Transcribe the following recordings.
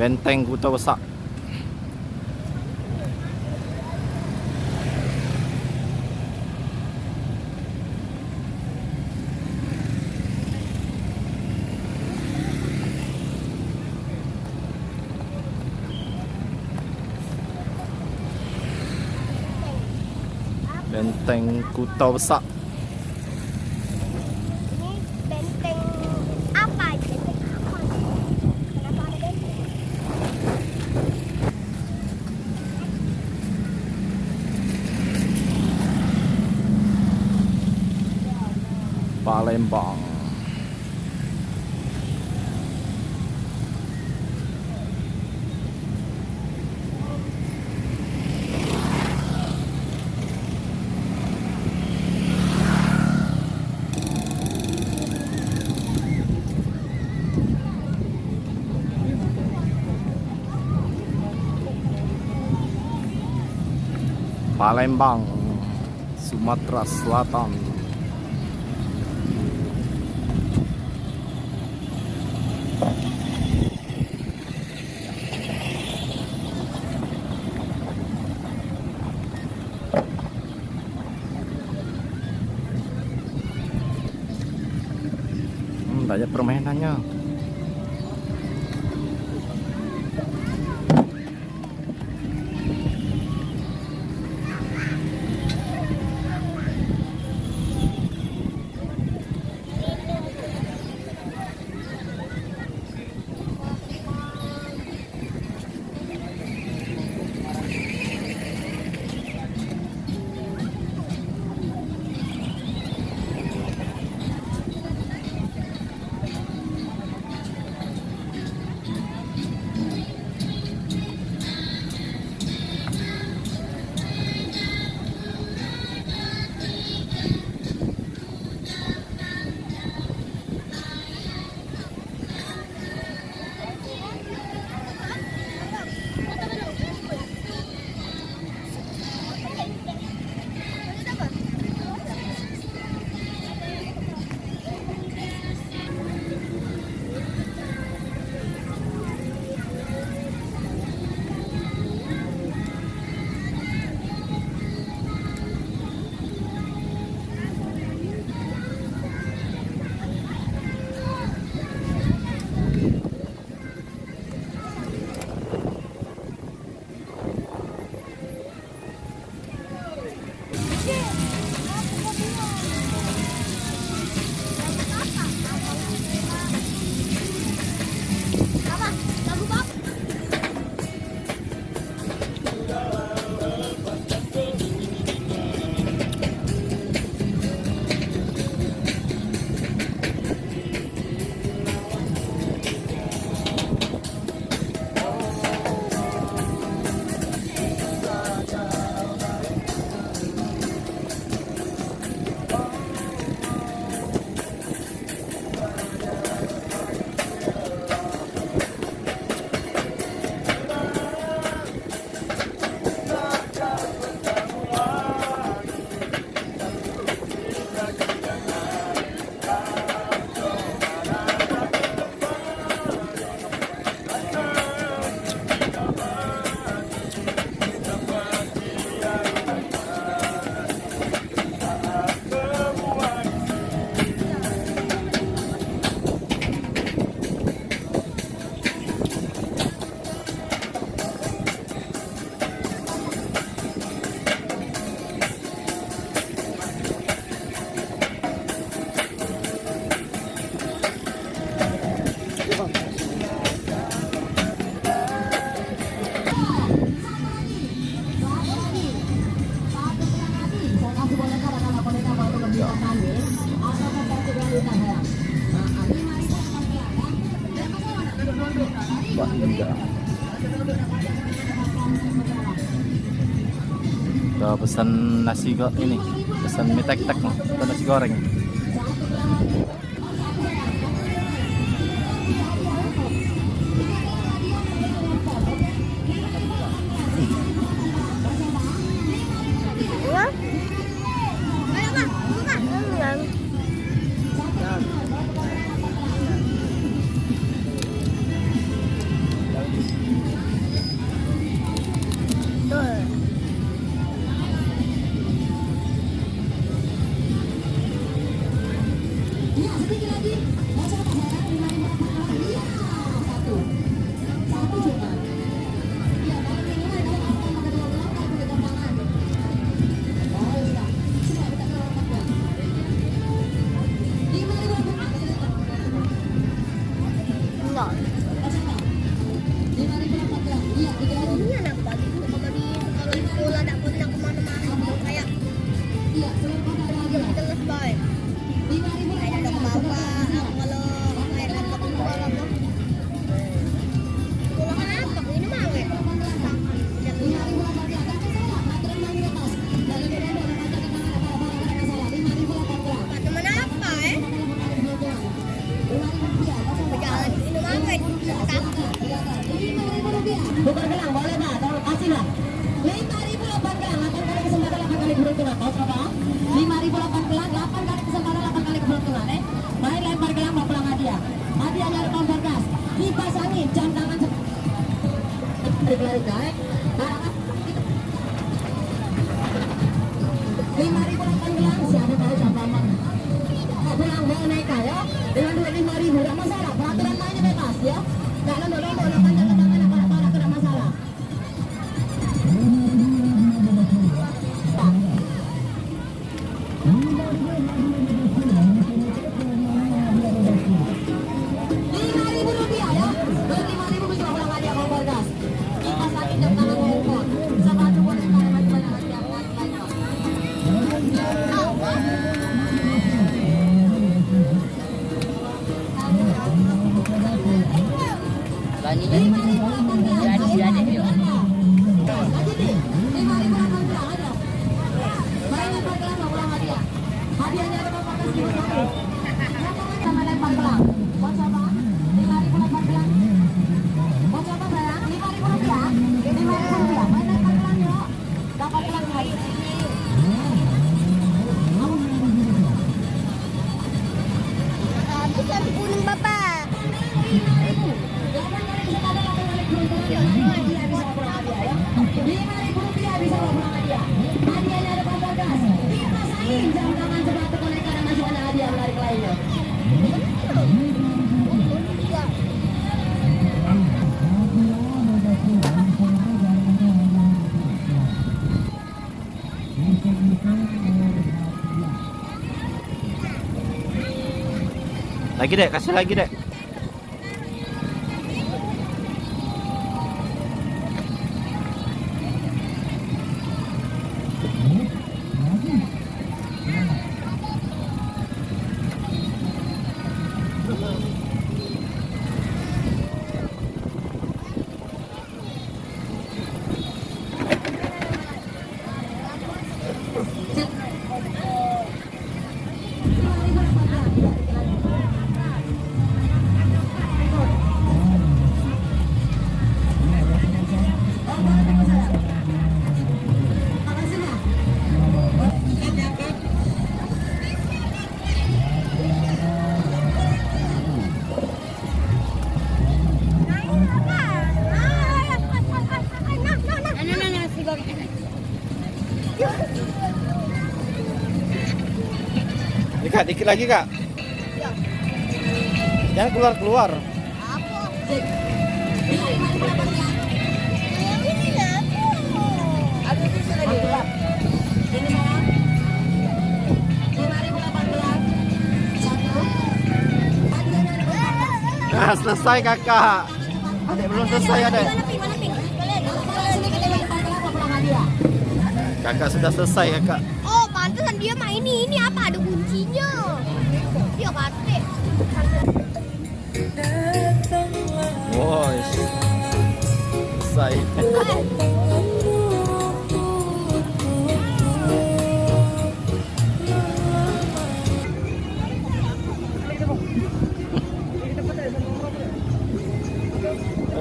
Benteng Kuta Wesak. Benteng Kuta Wesak. Ini benteng apa? Benteng apa? Kenapa ada benteng? Palembang. Palembang, Sumatera Selatan. Banyak permainannya. Mbak Linda. Kita pesan nasi ini, pesan mie tek-tek atau nasi goreng. Ada bapak, kalau main laptop itu kalau kenapa? Ini mah weh. Teman apa Berjalan ini mah weh. Bukan gelang, boleh nggak? Tolong kasih lah. 5.000 8 gelang, 8 kali kesempatan 8 kali keberuntungan. Mau coba? 5.000 8 gelang, 8 kali kesempatan 8 kali keberuntungan. Main lempar gelang, mau pulang hadiah. Hadiahnya ada kompor gas. Kipas angin, jam tangan berkelari naik. 5.000 8 gelang, siapa tahu siapa mana? Mau pulang mau naik ya? Dengan duit 5.000, tidak masalah. Peraturan mainnya bebas ya. Nggak londo-londo, nggak panjang-panjangan, apa-apa, tidak masalah. Habis yang kuning bapak. Lagi dek, kasih lagi dek. Ini kak, dikit lagi kak. Jangan keluar-keluar. Nah, selesai kakak. Adek belum selesai adek. Kakak sudah selesai kakak. Oh, pantesan dia main ini apa? Ada kuncinya. Iya kan, Dek? Wow, selesai.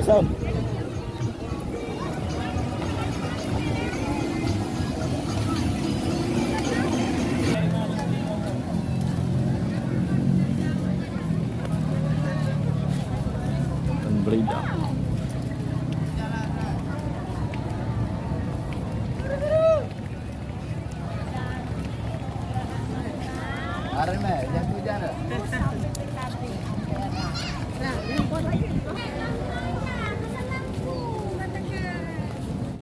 Sound. Belinda. Are me, jangan hujan.